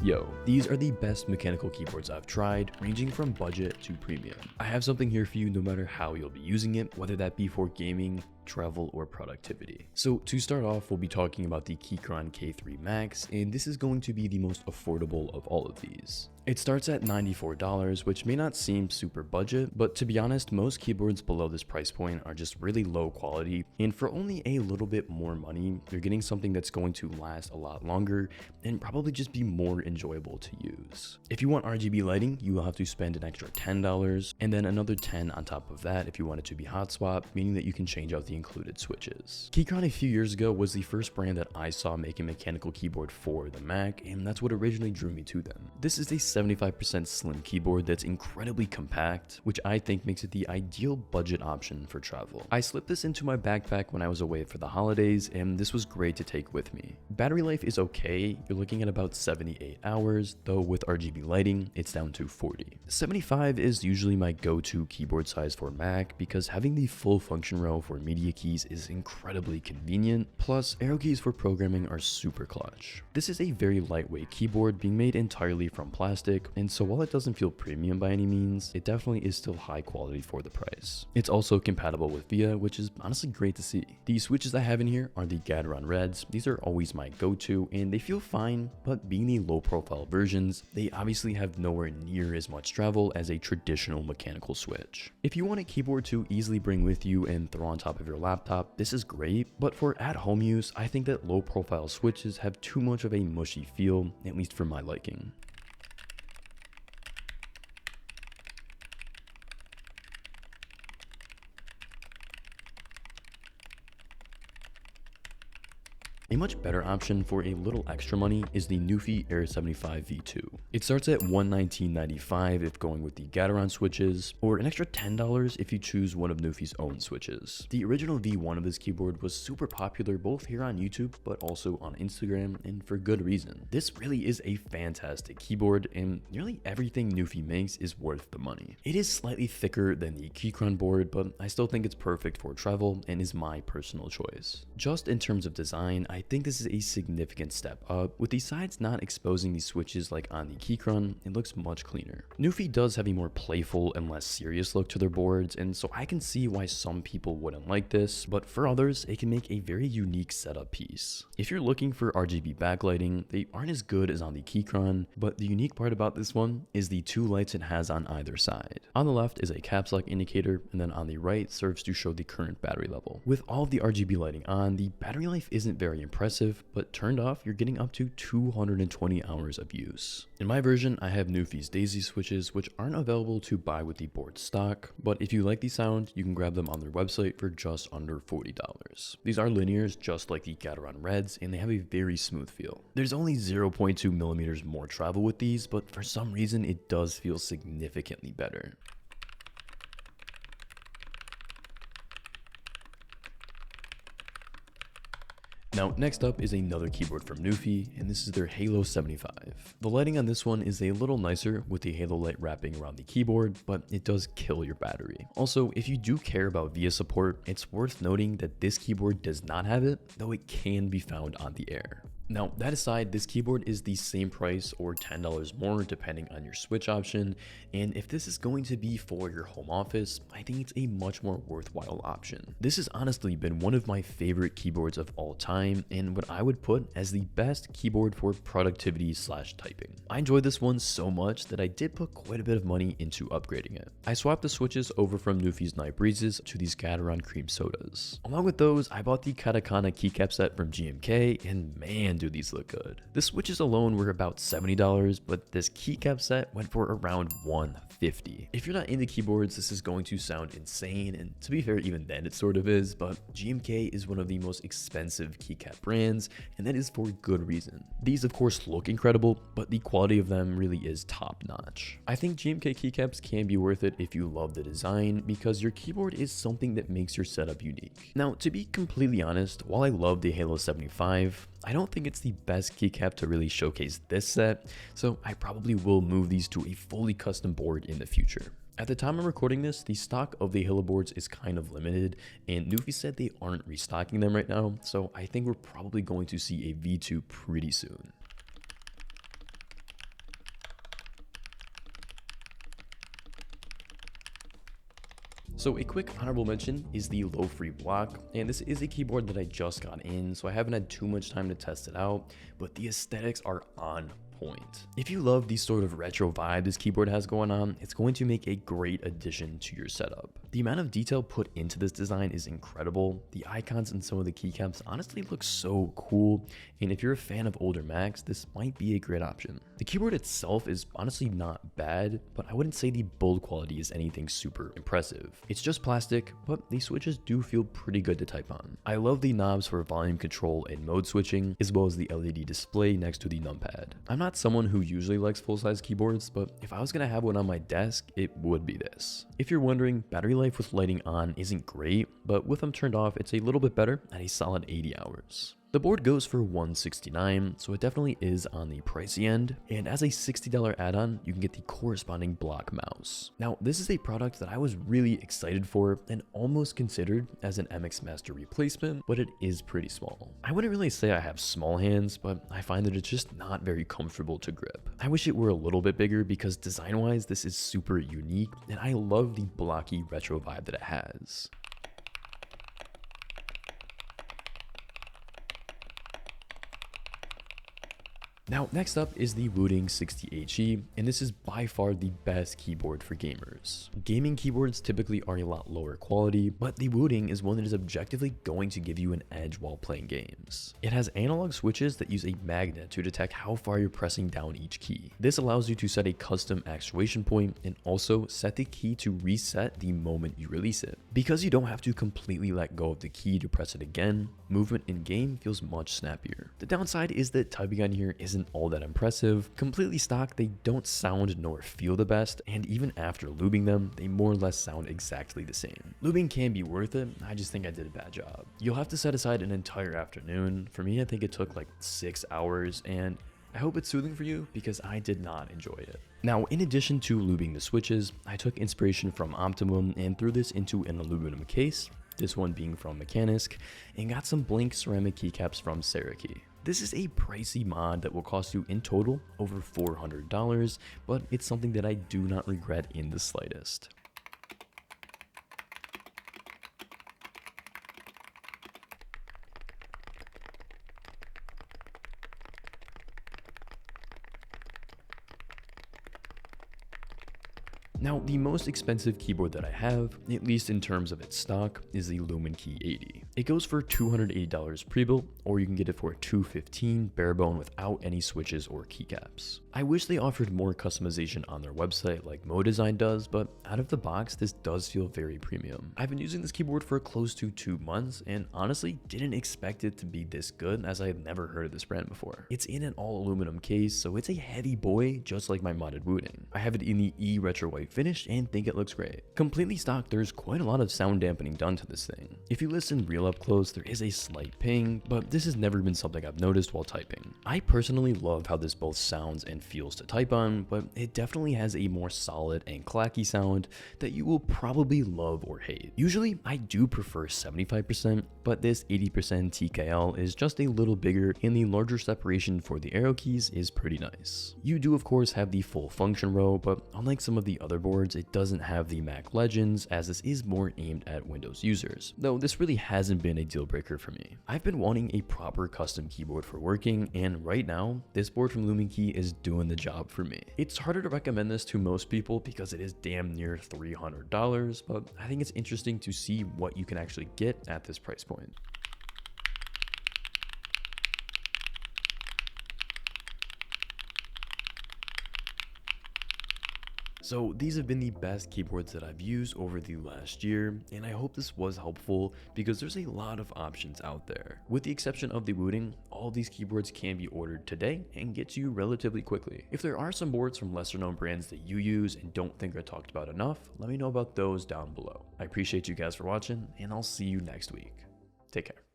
Yo, these are the best mechanical keyboards I've tried, ranging from budget to premium. I have something here for you no matter how you'll be using it, whether that be for gaming, travel, or productivity. So to start off, we'll be talking about the Keyron K3 Max, and this is going to be the most affordable of all of these. It starts at $94, which may not seem super budget, but to be honest, most keyboards below this price point are just really low quality, and for only a little bit more money, you're getting something that's going to last a lot longer and probably just be more enjoyable to use. If you want RGB lighting, you will have to spend an extra $10, and then another $10 on top of that if you want it to be hot swap, meaning that you can change out the included switches. Keyron a few years ago was the first brand that I saw make a mechanical keyboard for the Mac, and that's what originally drew me to them. This is a 75% slim keyboard that's incredibly compact, which I think makes it the ideal budget option for travel. I slipped this into my backpack when I was away for the holidays, and this was great to take with me. Battery life is okay, you're looking at about 78 hours, though with RGB lighting, it's down to 40. 75 is usually my go-to keyboard size for Mac because having the full function row for media keys is incredibly convenient, plus arrow keys for programming are super clutch. This is a very lightweight keyboard being made entirely from plastic, and so while it doesn't feel premium by any means, it definitely is still high quality for the price. It's also compatible with VIA, which is honestly great to see. The switches I have in here are the Keyron Reds. These are always my go-to, and they feel fine, but being the low profile versions, they obviously have nowhere near as much travel as a traditional mechanical switch. If you want a keyboard to easily bring with you and throw on top of your laptop, this is great, but for at-home use, I think that low profile switches have too much of a mushy feel, at least for my liking. A much better option for a little extra money is the Newy Air 75 V2. It starts at $119.95 if going with the Keyron switches, or an extra $10 if you choose one of Newy's own switches. The original V1 of this keyboard was super popular both here on YouTube but also on Instagram, and for good reason. This really is a fantastic keyboard, and nearly everything Newy makes is worth the money. It is slightly thicker than the Keyron board, but I still think it's perfect for travel and is my personal choice. Just in terms of design, I think this is a significant step up. With the sides not exposing the switches like on the Keyron, it looks much cleaner. Newy does have a more playful and less serious look to their boards, and so I can see why some people wouldn't like this, but for others, it can make a very unique setup piece. If you're looking for RGB backlighting, they aren't as good as on the Keyron, but the unique part about this one is the two lights it has on either side. On the left is a caps lock indicator, and then on the right serves to show the current battery level. With all of the RGB lighting on, the battery life isn't very impressive, but turned off, you're getting up to 220 hours of use. In my version, I have Newy's Daisy switches, which aren't available to buy with the board stock, but if you like the sound, you can grab them on their website for just under $40. These are linears, just like the Keyron Reds, and they have a very smooth feel. There's only 0.2 millimeters more travel with these, but for some reason, it does feel significantly better. Now, next up is another keyboard from Newy, and this is their Halo 75. The lighting on this one is a little nicer with the halo light wrapping around the keyboard, but it does kill your battery. Also, if you do care about VIA support, it's worth noting that this keyboard does not have it, though it can be found on the Air. Now, that aside, this keyboard is the same price or $10 more depending on your switch option, and if this is going to be for your home office, I think it's a much more worthwhile option. This has honestly been one of my favorite keyboards of all time, and what I would put as the best keyboard for productivity / typing. I enjoyed this one so much that I did put quite a bit of money into upgrading it. I swapped the switches over from Newy's Night Breezes to these Keyron Cream Sodas. Along with those, I bought the Caccamise keycap set from GMK, and man, do these look good. The switches alone were about $70, but this keycap set went for around $150. If you're not into keyboards, this is going to sound insane, and to be fair, even then it sort of is, but GMK is one of the most expensive keycap brands, and that is for good reason. These of course look incredible, but the quality of them really is top notch. I think GMK keycaps can be worth it if you love the design, because your keyboard is something that makes your setup unique. Now, to be completely honest, while I love the Halo 75, I don't think it's the best keycap to really showcase this set, so I probably will move these to a fully custom board in the future. At the time I'm recording this, the stock of the Halo boards is kind of limited, and Newy said they aren't restocking them right now, so I think we're probably going to see a V2 pretty soon. So a quick honorable mention is the LowFree Block, and this is a keyboard that I just got in, so I haven't had too much time to test it out, but the aesthetics are on point. If you love the sort of retro vibe this keyboard has going on, it's going to make a great addition to your setup. The amount of detail put into this design is incredible. The icons and some of the keycaps honestly look so cool, and if you're a fan of older Macs, this might be a great option. The keyboard itself is honestly not bad, but I wouldn't say the build quality is anything super impressive. It's just plastic, but the switches do feel pretty good to type on. I love the knobs for volume control and mode switching, as well as the LED display next to the numpad. I'm not someone who usually likes full-size keyboards, but if I was gonna have one on my desk, it would be this. If you're wondering, battery life with lighting on isn't great, but with them turned off, it's a little bit better at a solid 80 hours. The board goes for $169, so it definitely is on the pricey end, and as a $60 add-on, you can get the corresponding block mouse. Now, this is a product that I was really excited for and almost considered as an MX Master replacement, but it is pretty small. I wouldn't really say I have small hands, but I find that it's just not very comfortable to grip. I wish it were a little bit bigger because design-wise, this is super unique, and I love the blocky retro vibe that it has. Now, next up is the Wooting 60HE, and this is by far the best keyboard for gamers. Gaming keyboards typically are a lot lower quality, but the Wooting is one that is objectively going to give you an edge while playing games. It has analog switches that use a magnet to detect how far you're pressing down each key. This allows you to set a custom actuation point and also set the key to reset the moment you release it. Because you don't have to completely let go of the key to press it again, movement in game feels much snappier. The downside is that typing on here isn't all that impressive. Completely stock, they don't sound nor feel the best, and even after lubing them, they more or less sound exactly the same. Lubing can be worth it, I just think I did a bad job. You'll have to set aside an entire afternoon. For me, I think it took like 6 hours, and I hope it's soothing for you because I did not enjoy it. Now, in addition to lubing the switches, I took inspiration from Optimum and threw this into an aluminum case, this one being from Mechanisk, and got some blank ceramic keycaps from Cerakey. This is a pricey mod that will cost you in total over $400, but it's something that I do not regret in the slightest. Now, the most expensive keyboard that I have, at least in terms of its stock, is the Lumen Key 80. It goes for $280 pre-built, or you can get it for $215 barebone without any switches or keycaps. I wish they offered more customization on their website like Mode Design does, but out of the box, this does feel very premium. I've been using this keyboard for close to 2 months, and honestly didn't expect it to be this good as I had never heard of this brand before. It's in an all aluminum case, so it's a heavy boy, just like my modded Wooting. I have it in the E Retro White finish and think it looks great. Completely stock, there's quite a lot of sound dampening done to this thing. If you listen real up close, there is a slight ping, but this has never been something I've noticed while typing. I personally love how this both sounds and feels to type on, but it definitely has a more solid and clacky sound that you will probably love or hate. Usually, I do prefer 75%, but this 80% TKL is just a little bigger, and the larger separation for the arrow keys is pretty nice. You do of course have the full function row, but unlike some of the other boards, it doesn't have the Mac Legends, as this is more aimed at Windows users, though this really hasn't been a deal breaker for me. I've been wanting a proper custom keyboard for working, and right now, this board from Lumen Key is doing the job for me. It's harder to recommend this to most people because it is damn near $300, but I think it's interesting to see what you can actually get at this price point. So these have been the best keyboards that I've used over the last year, and I hope this was helpful because there's a lot of options out there. With the exception of the Wooting, all these keyboards can be ordered today and get to you relatively quickly. If there are some boards from lesser known brands that you use and don't think are talked about enough, let me know about those down below. I appreciate you guys for watching, and I'll see you next week. Take care.